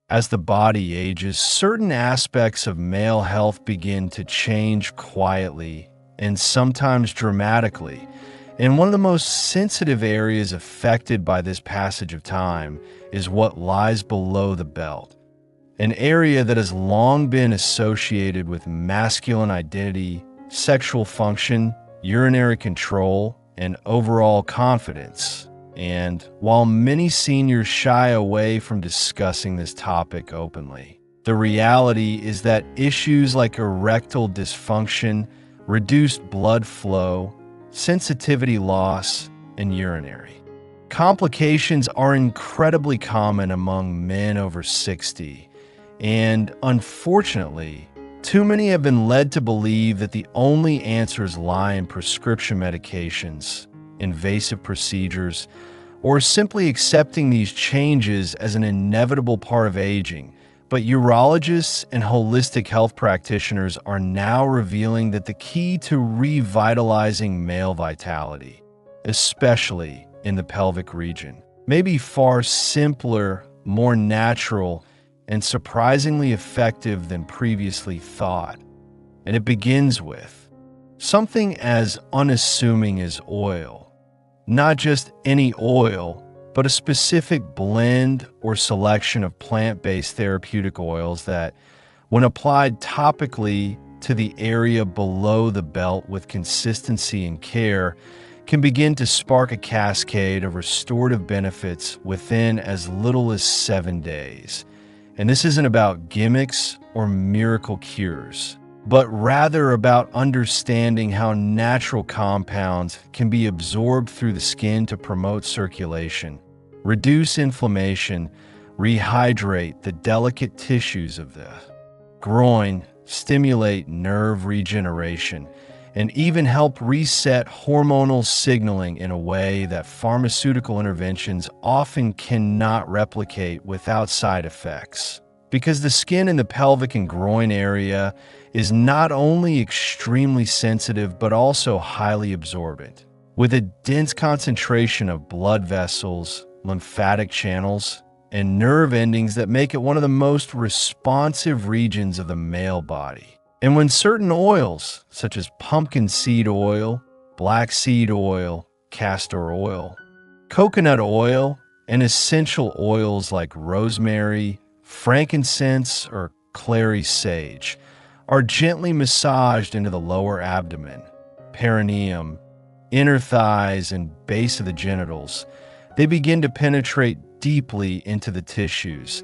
As the body ages, certain aspects of male health begin to change quietly and sometimes dramatically. And one of the most sensitive areas affected by this passage of time is what lies below the belt, an area that has long been associated with masculine identity, sexual function, urinary control, and overall confidence. And while many seniors shy away from discussing this topic openly, the reality is that issues like erectile dysfunction, reduced blood flow, sensitivity loss, and urinary complications are incredibly common among men over 60. And unfortunately, too many have been led to believe that the only answers lie in prescription medications, invasive procedures, or simply accepting these changes as an inevitable part of aging. But urologists and holistic health practitioners are now revealing that the key to revitalizing male vitality, especially in the pelvic region, may be far simpler, more natural, and surprisingly effective than previously thought. And it begins with something as unassuming as oil. Not just any oil, but a specific blend or selection of plant-based therapeutic oils that, when applied topically to the area below the belt with consistency and care, can begin to spark a cascade of restorative benefits within as little as 7 days. And this isn't about gimmicks or miracle cures, but rather about understanding how natural compounds can be absorbed through the skin to promote circulation, reduce inflammation, rehydrate the delicate tissues of the groin, stimulate nerve regeneration, and even help reset hormonal signaling in a way that pharmaceutical interventions often cannot replicate without side effects. Because the skin in the pelvic and groin area is not only extremely sensitive but also highly absorbent, with a dense concentration of blood vessels, lymphatic channels, and nerve endings that make it one of the most responsive regions of the male body. And when certain oils, such as pumpkin seed oil, black seed oil, castor oil, coconut oil, and essential oils like rosemary, frankincense, or clary sage, are gently massaged into the lower abdomen, perineum, inner thighs, and base of the genitals, they begin to penetrate deeply into the tissues,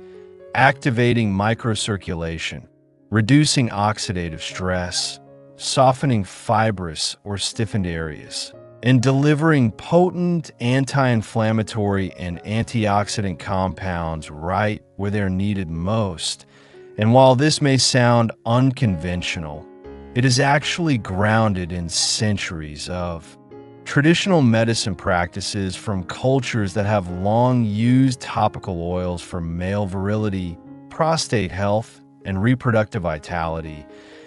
activating microcirculation, reducing oxidative stress, softening fibrous or stiffened areas, and delivering potent anti-inflammatory and antioxidant compounds right where they're needed most. And while this may sound unconventional, it is actually grounded in centuries of traditional medicine practices from cultures that have long used topical oils for male virility, prostate health, and reproductive vitality.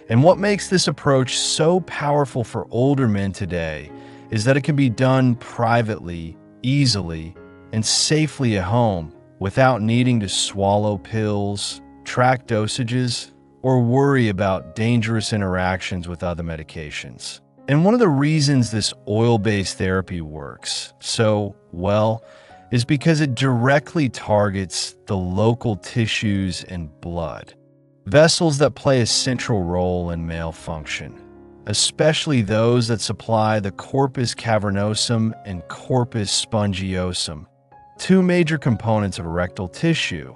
And what makes this approach so powerful for older men today is that it can be done privately, easily, and safely at home without needing to swallow pills, track dosages, or worry about dangerous interactions with other medications. And one of the reasons this oil-based therapy works so well is because it directly targets the local tissues and blood, vessels that play a central role in male function, especially those that supply the corpus cavernosum and corpus spongiosum, two major components of erectile tissue,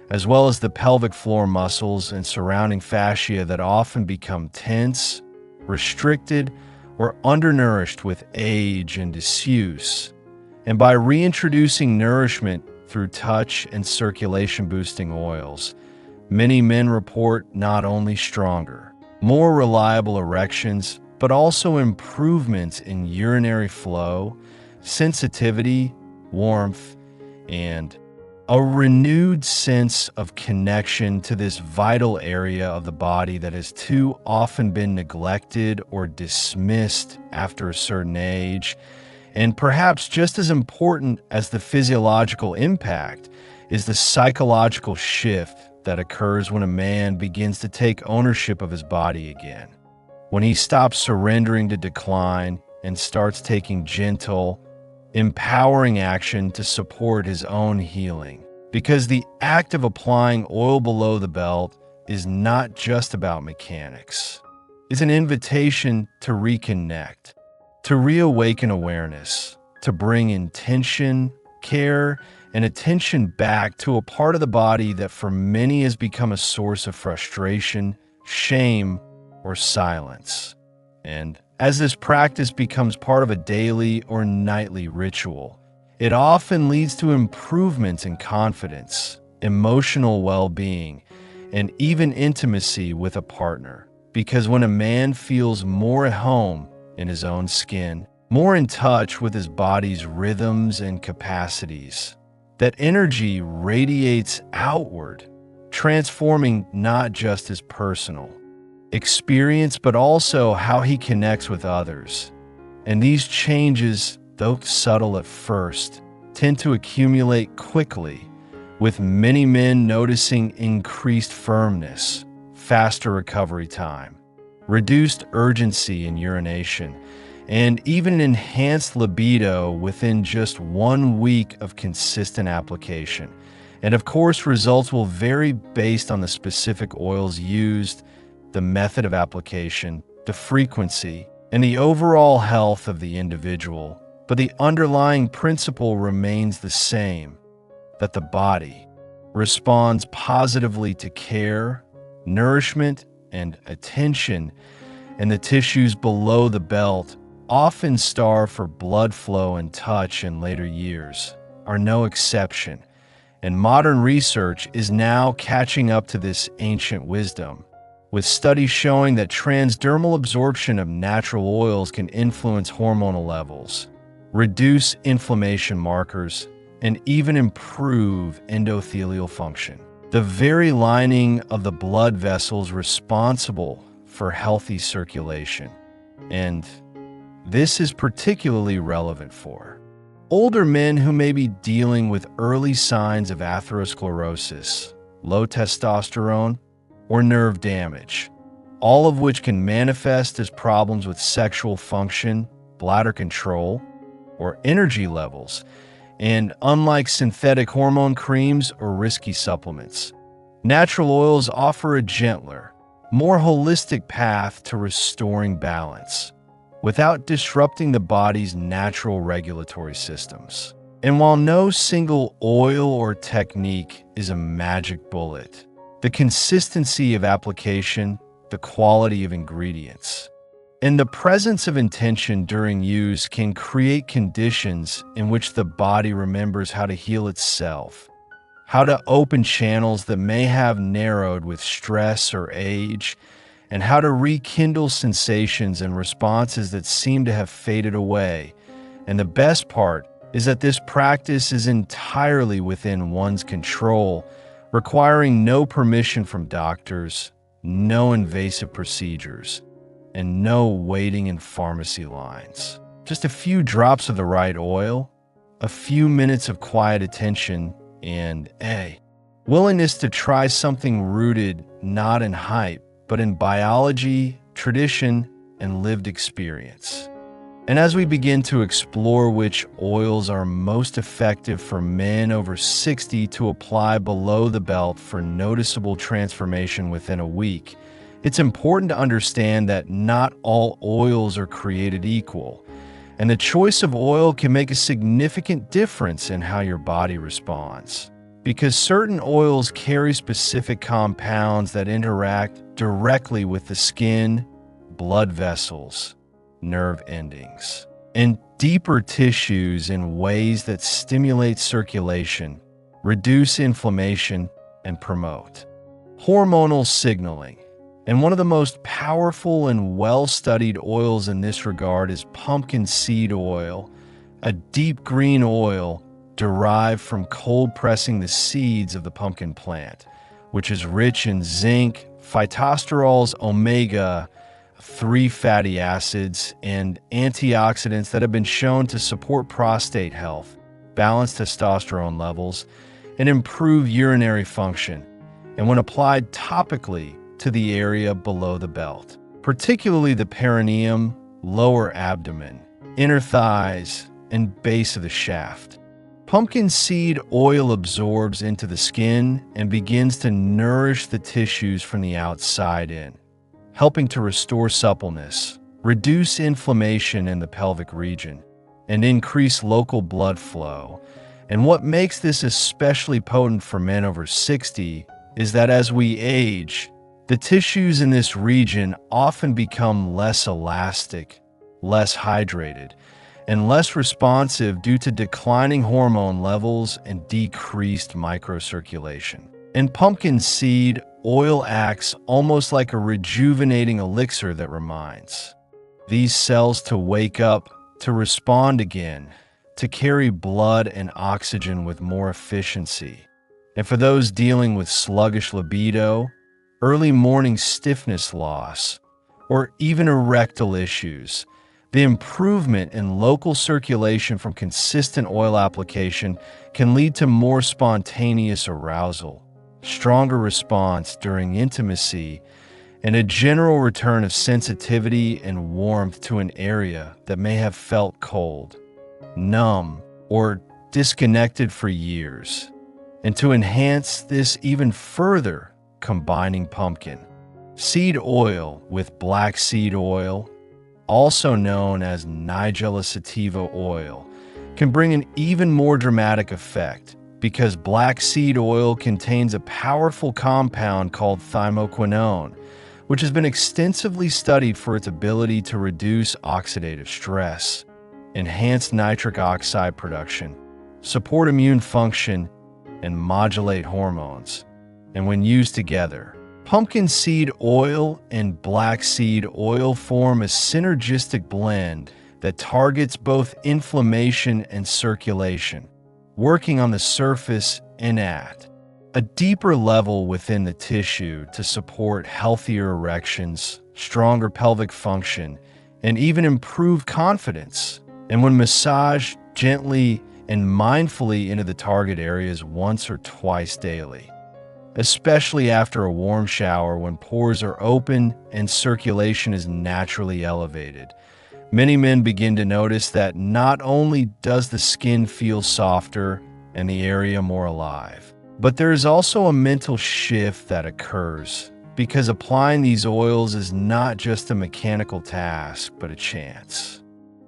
as well as the pelvic floor muscles and surrounding fascia that often become tense, restricted, or undernourished with age and disuse. And by reintroducing nourishment through touch and circulation-boosting oils, many men report not only stronger, more reliable erections, but also improvements in urinary flow, sensitivity, warmth, and a renewed sense of connection to this vital area of the body that has too often been neglected or dismissed after a certain age. And perhaps just as important as the physiological impact is the psychological shift that occurs when a man begins to take ownership of his body again. When he stops surrendering to decline and starts taking gentle, empowering action to support his own healing. Because the act of applying oil below the belt is not just about mechanics. It's an invitation to reconnect, to reawaken awareness, to bring intention, care, and attention back to a part of the body that for many has become a source of frustration, shame, or silence. And as this practice becomes part of a daily or nightly ritual, it often leads to improvements in confidence, emotional well-being, and even intimacy with a partner. Because when a man feels more at home in his own skin, more in touch with his body's rhythms and capacities, that energy radiates outward, transforming not just his personal experience, but also how he connects with others. And these changes, though subtle at first, tend to accumulate quickly, with many men noticing increased firmness, faster recovery time, reduced urgency in urination, and even an enhanced libido within just 1 week of consistent application. And of course, results will vary based on the specific oils used, the method of application, the frequency, and the overall health of the individual. But the underlying principle remains the same, that the body responds positively to care, nourishment, and attention, and the tissues below the belt, often starved for blood flow and touch in later years, are no exception. And modern research is now catching up to this ancient wisdom, with studies showing that transdermal absorption of natural oils can influence hormonal levels, reduce inflammation markers, and even improve endothelial function, the very lining of the blood vessels responsible for healthy circulation. And this is particularly relevant for older men who may be dealing with early signs of atherosclerosis, low testosterone, or nerve damage, all of which can manifest as problems with sexual function, bladder control, or energy levels. And unlike synthetic hormone creams or risky supplements, natural oils offer a gentler, more holistic path to restoring balance without disrupting the body's natural regulatory systems. And while no single oil or technique is a magic bullet, the consistency of application, the quality of ingredients, and the presence of intention during use can create conditions in which the body remembers how to heal itself, how to open channels that may have narrowed with stress or age, and how to rekindle sensations and responses that seem to have faded away. And the best part is that this practice is entirely within one's control, requiring no permission from doctors, no invasive procedures, and no waiting in pharmacy lines. Just a few drops of the right oil, a few minutes of quiet attention, and willingness to try something rooted not in hype, but in biology, tradition, and lived experience. And as we begin to explore which oils are most effective for men over 60 to apply below the belt for noticeable transformation within a week, it's important to understand that not all oils are created equal, and the choice of oil can make a significant difference in how your body responds. Because certain oils carry specific compounds that interact directly with the skin, blood vessels, nerve endings, and deeper tissues in ways that stimulate circulation, reduce inflammation, and promote hormonal signaling. And one of the most powerful and well-studied oils in this regard is pumpkin seed oil, a deep green oil derived from cold pressing the seeds of the pumpkin plant, which is rich in zinc, phytosterols, omega-3 fatty acids, and antioxidants that have been shown to support prostate health, balance testosterone levels, and improve urinary function, and when applied topically to the area below the belt, particularly the perineum, lower abdomen, inner thighs, and base of the shaft. Pumpkin seed oil absorbs into the skin and begins to nourish the tissues from the outside in, helping to restore suppleness, reduce inflammation in the pelvic region, and increase local blood flow. And what makes this especially potent for men over 60 is that as we age, the tissues in this region often become less elastic, less hydrated, and less responsive due to declining hormone levels and decreased microcirculation. And pumpkin seed oil acts almost like a rejuvenating elixir that reminds these cells to wake up, to respond again, to carry blood and oxygen with more efficiency. And for those dealing with sluggish libido, early morning stiffness loss, or even erectile issues, the improvement in local circulation from consistent oil application can lead to more spontaneous arousal, stronger response during intimacy, and a general return of sensitivity and warmth to an area that may have felt cold, numb, or disconnected for years. And to enhance this even further, combining pumpkin seed oil with black seed oil, also known as Nigella sativa oil, can bring an even more dramatic effect because black seed oil contains a powerful compound called thymoquinone, which has been extensively studied for its ability to reduce oxidative stress, enhance nitric oxide production, support immune function, and modulate hormones. And when used together, pumpkin seed oil and black seed oil form a synergistic blend that targets both inflammation and circulation, working on the surface and at a deeper level within the tissue to support healthier erections, stronger pelvic function, and even improved confidence. And when massaged gently and mindfully into the target areas once or twice daily, especially after a warm shower when pores are open and circulation is naturally elevated, many men begin to notice that not only does the skin feel softer and the area more alive, but there is also a mental shift that occurs because applying these oils is not just a mechanical task, but a chance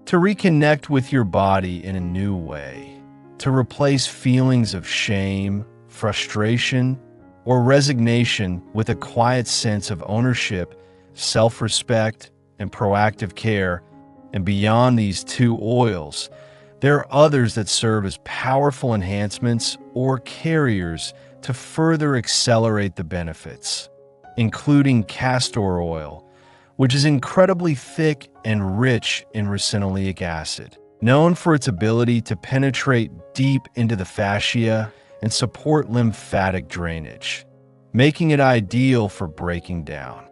to reconnect with your body in a new way, to replace feelings of shame, frustration, or resignation with a quiet sense of ownership, self-respect, and proactive care. And beyond these two oils, there are others that serve as powerful enhancements or carriers to further accelerate the benefits, including castor oil, which is incredibly thick and rich in ricinoleic acid, known for its ability to penetrate deep into the fascia and support lymphatic drainage, making it ideal for breaking down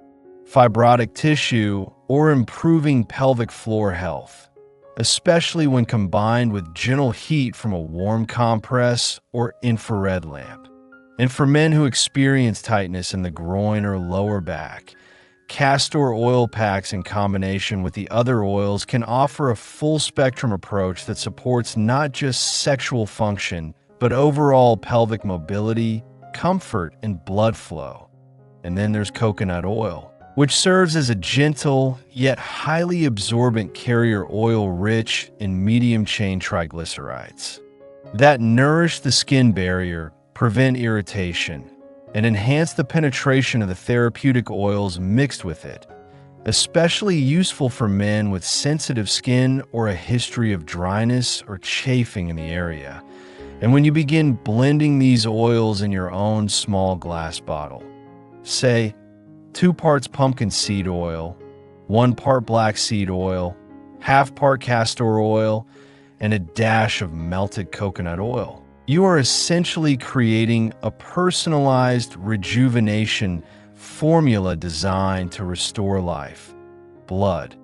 fibrotic tissue or improving pelvic floor health, especially when combined with gentle heat from a warm compress or infrared lamp. And for men who experience tightness in the groin or lower back, castor oil packs in combination with the other oils can offer a full-spectrum approach that supports not just sexual function, but overall pelvic mobility, comfort, and blood flow. And then there's coconut oil, which serves as a gentle yet highly absorbent carrier oil rich in medium-chain triglycerides that nourish the skin barrier, prevent irritation, and enhance the penetration of the therapeutic oils mixed with it, especially useful for men with sensitive skin or a history of dryness or chafing in the area. And when you begin blending these oils in your own small glass bottle, say 2 parts pumpkin seed oil, 1 part black seed oil, half part castor oil, and a dash of melted coconut oil, you are essentially creating a personalized rejuvenation formula designed to restore life, blood,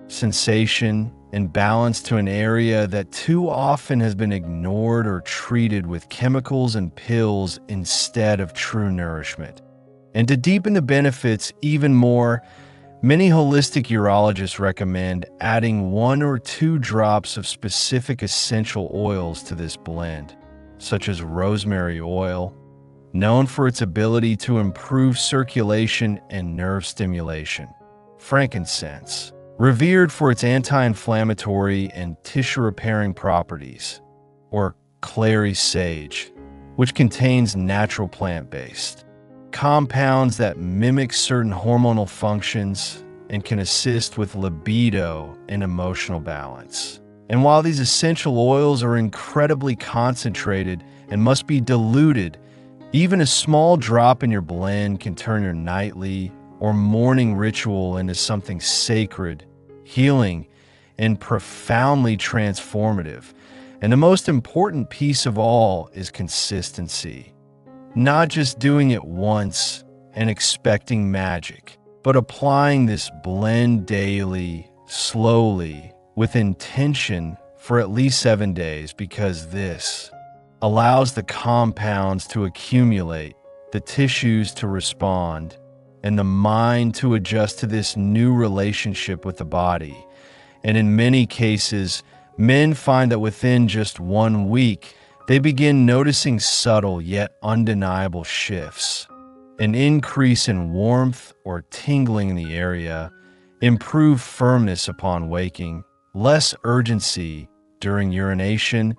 sensation, and balance to an area that too often has been ignored or treated with chemicals and pills instead of true nourishment. And to deepen the benefits even more, many holistic urologists recommend adding 1 or 2 drops of specific essential oils to this blend, such as rosemary oil, known for its ability to improve circulation and nerve stimulation; frankincense, revered for its anti-inflammatory and tissue-repairing properties; or clary sage, which contains natural plant-based compounds that mimic certain hormonal functions and can assist with libido and emotional balance. And while these essential oils are incredibly concentrated and must be diluted, even a small drop in your blend can turn your nightly or morning ritual into something sacred, healing, and profoundly transformative. And the most important piece of all is consistency. Not just doing it once and expecting magic, but applying this blend daily, slowly, with intention for at least 7 days, because this allows the compounds to accumulate, the tissues to respond, and the mind to adjust to this new relationship with the body. And in many cases, men find that within just 1 week, they begin noticing subtle yet undeniable shifts. An increase in warmth or tingling in the area, improved firmness upon waking, less urgency during urination,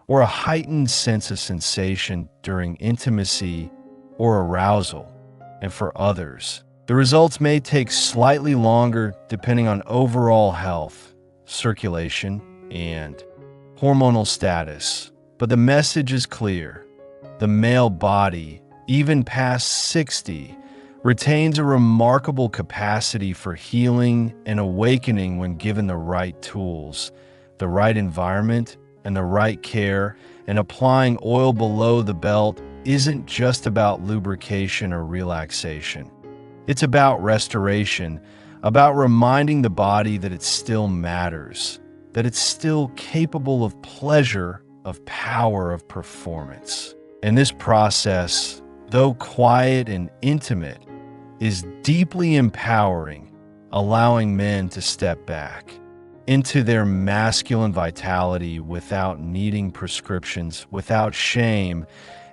or a heightened sense of sensation during intimacy or arousal. And for others, the results may take slightly longer depending on overall health, circulation, and hormonal status. But the message is clear. The male body, even past 60, retains a remarkable capacity for healing and awakening when given the right tools, the right environment, and the right care. And applying oil below the belt isn't just about lubrication or relaxation. It's about restoration, about reminding the body that it still matters, that it's still capable of pleasure, of power, of performance. And this process, though quiet and intimate, is deeply empowering, allowing men to step back into their masculine vitality without needing prescriptions, without shame,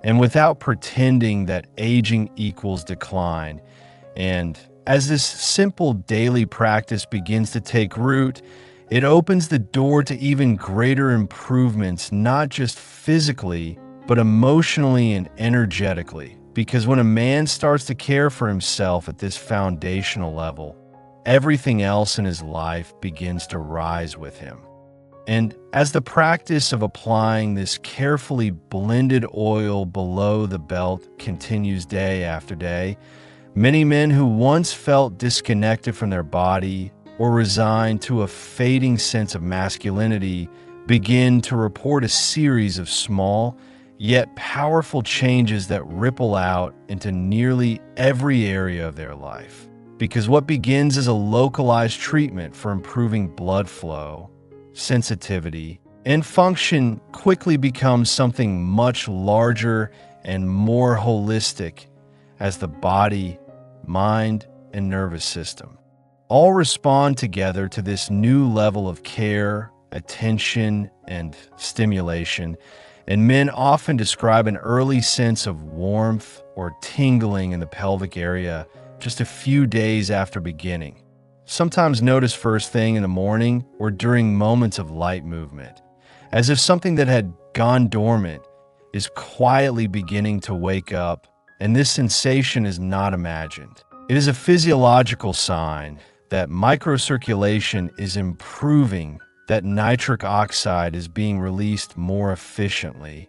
and without pretending that aging equals decline. And as this simple daily practice begins to take root, it opens the door to even greater improvements, not just physically, but emotionally and energetically. Because when a man starts to care for himself at this foundational level, everything else in his life begins to rise with him. And as the practice of applying this carefully blended oil below the belt continues day after day, many men who once felt disconnected from their body or resigned to a fading sense of masculinity begin to report a series of small yet powerful changes that ripple out into nearly every area of their life. Because what begins as a localized treatment for improving blood flow, sensitivity, and function quickly becomes something much larger and more holistic, as the body, mind, and nervous system all respond together to this new level of care, attention, and stimulation. And men often describe an early sense of warmth or tingling in the pelvic area just a few days after beginning, sometimes noticed first thing in the morning or during moments of light movement, as if something that had gone dormant is quietly beginning to wake up. And this sensation is not imagined. It is a physiological sign that microcirculation is improving, that nitric oxide is being released more efficiently,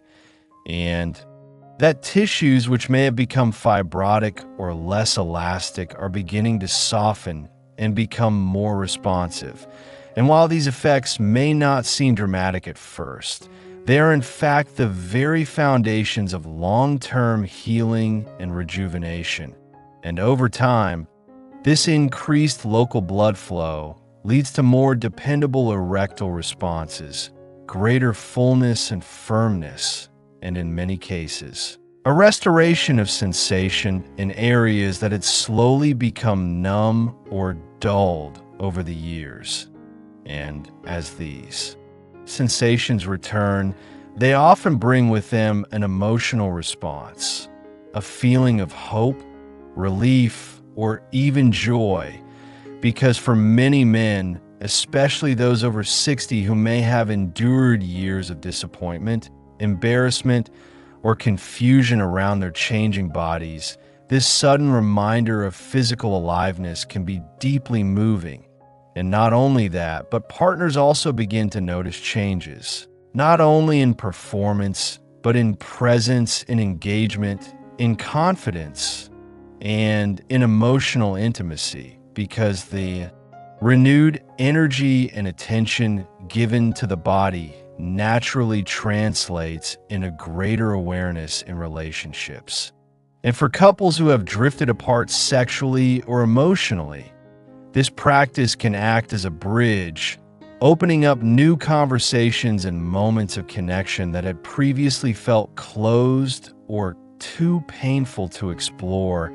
and that tissues which may have become fibrotic or less elastic are beginning to soften and become more responsive. And while these effects may not seem dramatic at first, they are in fact the very foundations of long-term healing and rejuvenation. And over time, this increased local blood flow, leads to more dependable erectile responses, greater fullness and firmness, and in many cases, a restoration of sensation in areas that had slowly become numb or dulled over the years. And as these sensations return, they often bring with them an emotional response, a feeling of hope, relief, or even joy, because for many men, especially those over 60 who may have endured years of disappointment, embarrassment, or confusion around their changing bodies, this sudden reminder of physical aliveness can be deeply moving. And not only that, but partners also begin to notice changes, not only in performance, but in presence, in engagement, in confidence, and in emotional intimacy, because the renewed energy and attention given to the body naturally translates in a greater awareness in relationships. And for couples who have drifted apart sexually or emotionally, this practice can act as a bridge, opening up new conversations and moments of connection that had previously felt closed or too painful to explore.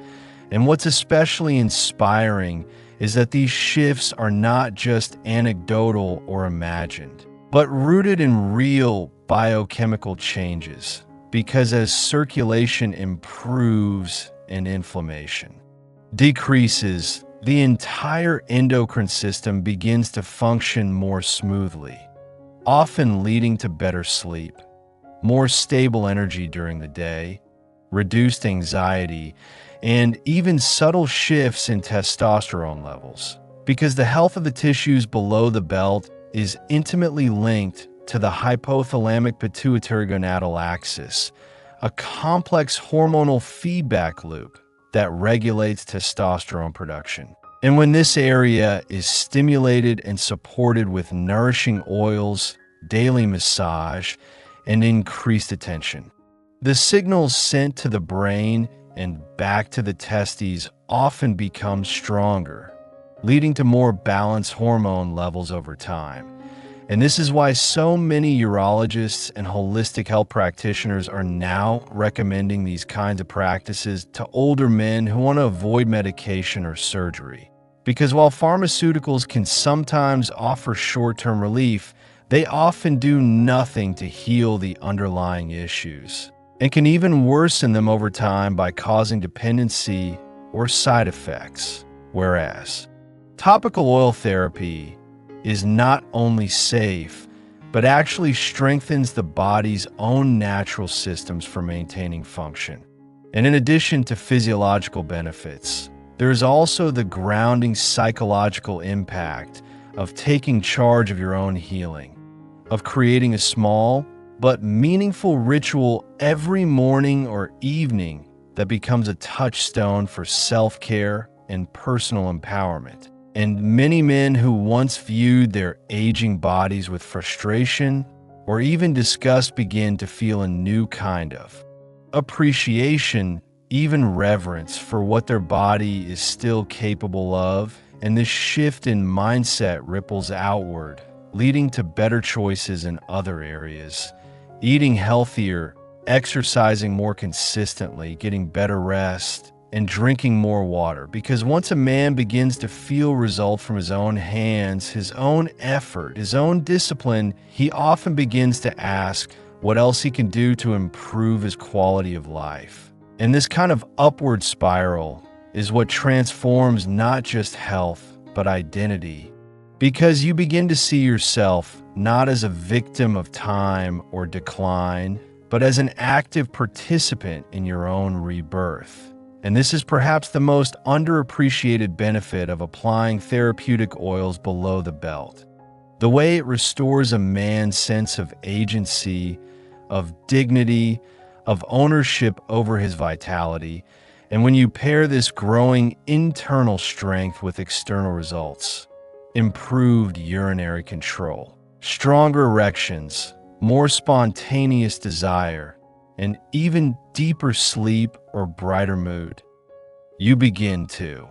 And what's especially inspiring is that these shifts are not just anecdotal or imagined, but rooted in real biochemical changes, because as circulation improves and inflammation decreases, the entire endocrine system begins to function more smoothly, often leading to better sleep, more stable energy during the day, reduced anxiety, and even subtle shifts in testosterone levels, because the health of the tissues below the belt is intimately linked to the hypothalamic pituitary gonadal axis, a complex hormonal feedback loop that regulates testosterone production. And when this area is stimulated and supported with nourishing oils, daily massage, and increased attention, the signals sent to the brain and back to the testes often become stronger, leading to more balanced hormone levels over time. And this is why so many urologists and holistic health practitioners are now recommending these kinds of practices to older men who want to avoid medication or surgery. Because while pharmaceuticals can sometimes offer short-term relief, they often do nothing to heal the underlying issues, and can even worsen them over time by causing dependency or side effects. Whereas topical oil therapy is not only safe, but actually strengthens the body's own natural systems for maintaining function. And in addition to physiological benefits, there's also the grounding psychological impact of taking charge of your own healing, of creating a small but meaningful ritual every morning or evening that becomes a touchstone for self-care and personal empowerment. And many men who once viewed their aging bodies with frustration or even disgust begin to feel a new kind of appreciation, even reverence for what their body is still capable of. And this shift in mindset ripples outward, leading to better choices in other areas, eating healthier, exercising more consistently, getting better rest, and drinking more water. Because once a man begins to feel results from his own hands, his own effort, his own discipline, he often begins to ask what else he can do to improve his quality of life. And this kind of upward spiral is what transforms not just health, but identity. Because you begin to see yourself not as a victim of time or decline, but as an active participant in your own rebirth. And this is perhaps the most underappreciated benefit of applying therapeutic oils below the belt. The way it restores a man's sense of agency, of dignity, of ownership over his vitality. And when you pair this growing internal strength with external results, improved urinary control, stronger erections, more spontaneous desire, and even deeper sleep or brighter mood, you begin to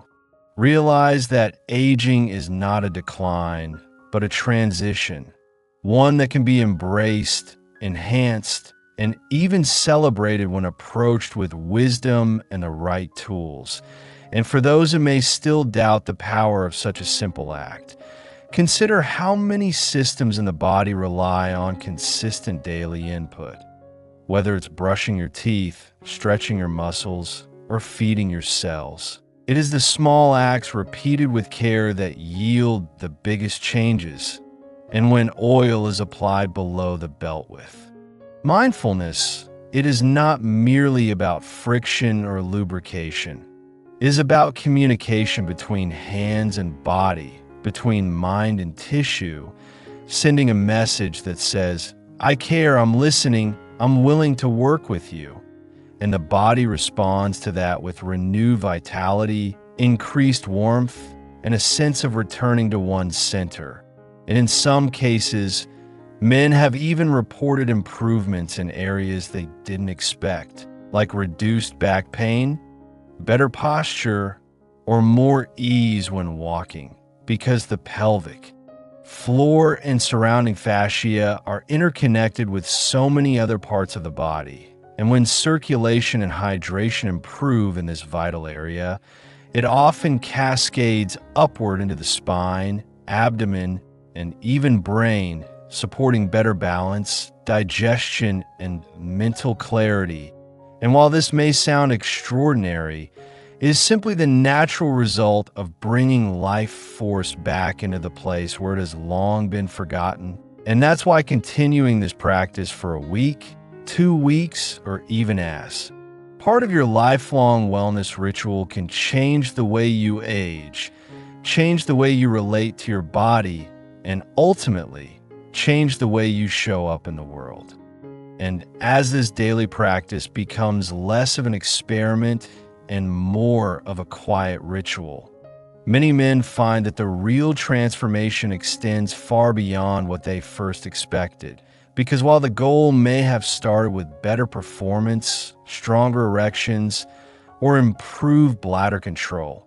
Realize that aging is not a decline, but a transition, one that can be embraced, enhanced, and even celebrated when approached with wisdom and the right tools. And for those who may still doubt the power of such a simple act, consider how many systems in the body rely on consistent daily input. Whether it's brushing your teeth, stretching your muscles, or feeding your cells. It is the small acts repeated with care that yield the biggest changes, and when oil is applied below the belt width. Mindfulness, it is not merely about friction or lubrication. It is about communication between hands and body, between mind and tissue, sending a message that says, I care, I'm listening, I'm willing to work with you. And the body responds to that with renewed vitality, increased warmth, and a sense of returning to one's center. And in some cases, men have even reported improvements in areas they didn't expect, like reduced back pain, better posture, or more ease when walking, because the pelvic, floor, and surrounding fascia are interconnected with so many other parts of the body. And when circulation and hydration improve in this vital area, it often cascades upward into the spine, abdomen, and even brain, supporting better balance, digestion, and mental clarity. And while this may sound extraordinary, it is simply the natural result of bringing life force back into the place where it has long been forgotten. And that's why continuing this practice for a week, 2 weeks, or even as part of your lifelong wellness ritual can change the way you age, change the way you relate to your body, and ultimately, change the way you show up in the world. And as this daily practice becomes less of an experiment and more of a quiet ritual, many men find that the real transformation extends far beyond what they first expected. Because while the goal may have started with better performance, stronger erections, or improved bladder control,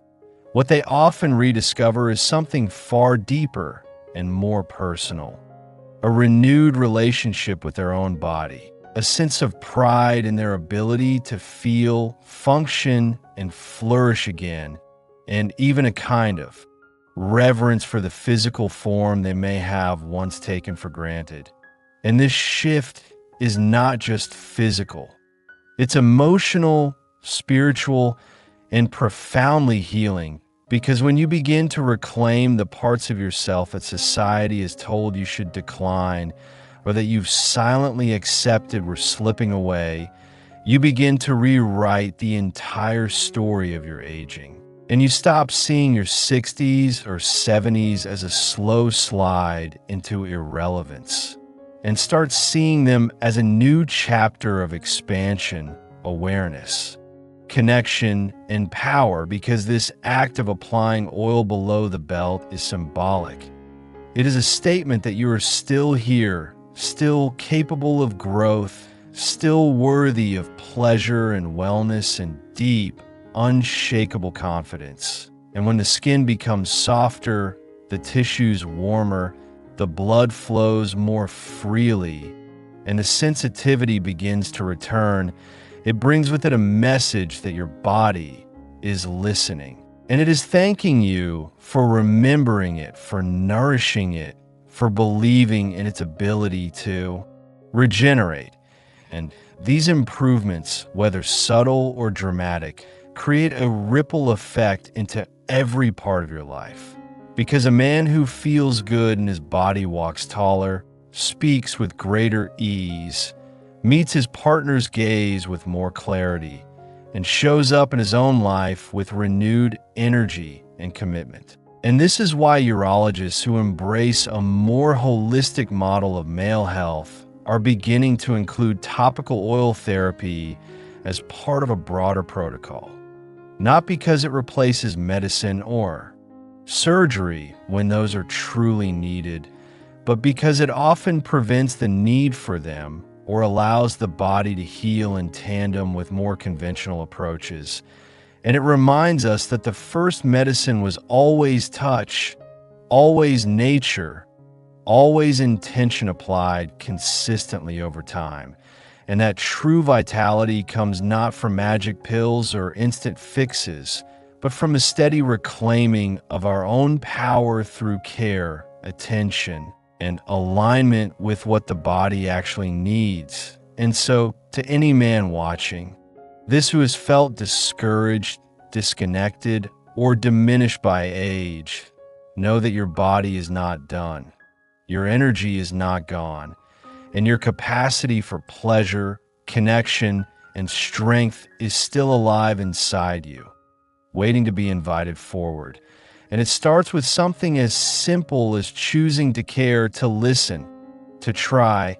what they often rediscover is something far deeper and more personal. A renewed relationship with their own body, a sense of pride in their ability to feel, function, and flourish again, and even a kind of reverence for the physical form they may have once taken for granted. And this shift is not just physical. It's emotional, spiritual, and profoundly healing. Because when you begin to reclaim the parts of yourself that society has told you should decline, or that you've silently accepted were slipping away, you begin to rewrite the entire story of your aging. And you stop seeing your 60s or 70s as a slow slide into irrelevance, and start seeing them as a new chapter of expansion, awareness, connection, and power, because this act of applying oil below the belt is symbolic. It is a statement that you are still here, still capable of growth, still worthy of pleasure and wellness and deep, unshakable confidence. And when the skin becomes softer, the tissues warmer, the blood flows more freely, and the sensitivity begins to return, it brings with it a message that your body is listening. And it is thanking you for remembering it, for nourishing it, for believing in its ability to regenerate. And these improvements, whether subtle or dramatic, create a ripple effect into every part of your life. Because a man who feels good in his body walks taller, speaks with greater ease, meets his partner's gaze with more clarity, and shows up in his own life with renewed energy and commitment. And this is why urologists who embrace a more holistic model of male health are beginning to include topical oil therapy as part of a broader protocol. Not because it replaces medicine or surgery when those are truly needed, but because it often prevents the need for them or allows the body to heal in tandem with more conventional approaches. And it reminds us that the first medicine was always touch, always nature, always intention applied consistently over time. And that true vitality comes not from magic pills or instant fixes, but from a steady reclaiming of our own power through care, attention, and alignment with what the body actually needs. And so, to any man watching, this who has felt discouraged, disconnected, or diminished by age, know that your body is not done. Your energy is not gone, and your capacity for pleasure, connection, and strength is still alive inside you, waiting to be invited forward. And it starts with something as simple as choosing to care, to listen, to try,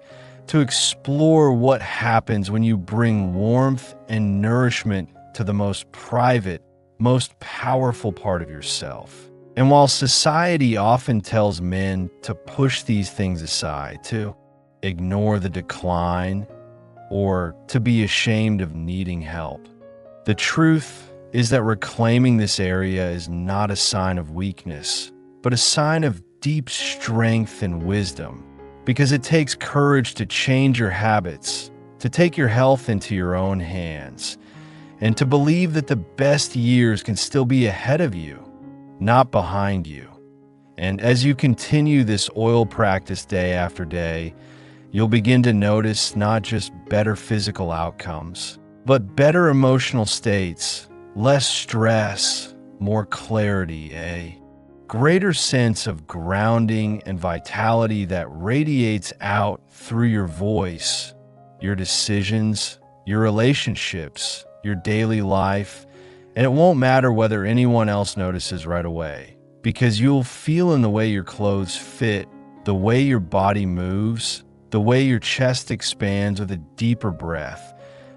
to explore what happens when you bring warmth and nourishment to the most private, most powerful part of yourself. And while society often tells men to push these things aside, to ignore the decline, or to be ashamed of needing help, the truth is that reclaiming this area is not a sign of weakness, but a sign of deep strength and wisdom, because it takes courage to change your habits, to take your health into your own hands, and to believe that the best years can still be ahead of you, not behind you. And as you continue this oil practice day after day, you'll begin to notice not just better physical outcomes, but better emotional states, less stress, more clarity, a greater sense of grounding and vitality that radiates out through your voice, your decisions, your relationships, your daily life. And it won't matter whether anyone else notices right away, because you'll feel in the way your clothes fit, the way your body moves, the way your chest expands with a deeper breath,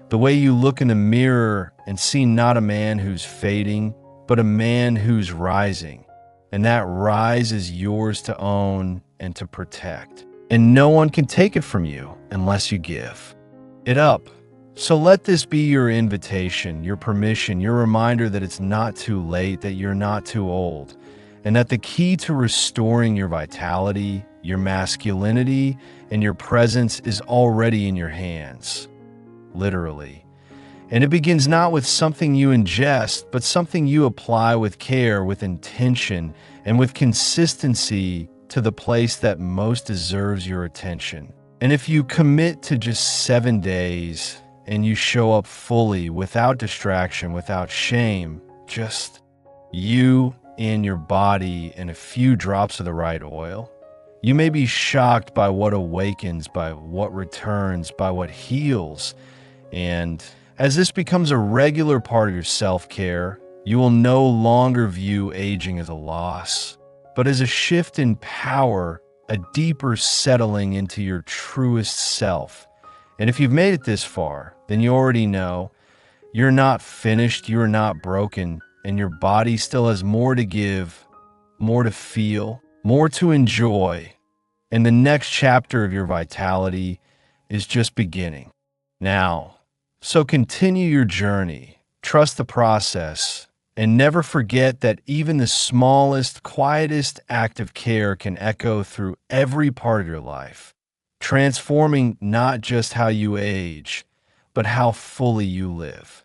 the way you look in the mirror and see not a man who's fading, but a man who's rising. And that rise is yours to own and to protect. And no one can take it from you unless you give it up. So let this be your invitation, your permission, your reminder that it's not too late, that you're not too old, and that the key to restoring your vitality, your masculinity, and your presence is already in your hands, literally. And it begins not with something you ingest, but something you apply with care, with intention, and with consistency to the place that most deserves your attention. And if you commit to just 7 days, and you show up fully, without distraction, without shame, just you and your body and a few drops of the right oil, you may be shocked by what awakens, by what returns, by what heals. And as this becomes a regular part of your self-care, you will no longer view aging as a loss, but as a shift in power, a deeper settling into your truest self. And if you've made it this far, then you already know you're not finished, you're not broken, and your body still has more to give, more to feel, more to enjoy. And the next chapter of your vitality is just beginning. Now, so continue your journey, trust the process, and never forget that even the smallest, quietest act of care can echo through every part of your life, transforming not just how you age, but how fully you live.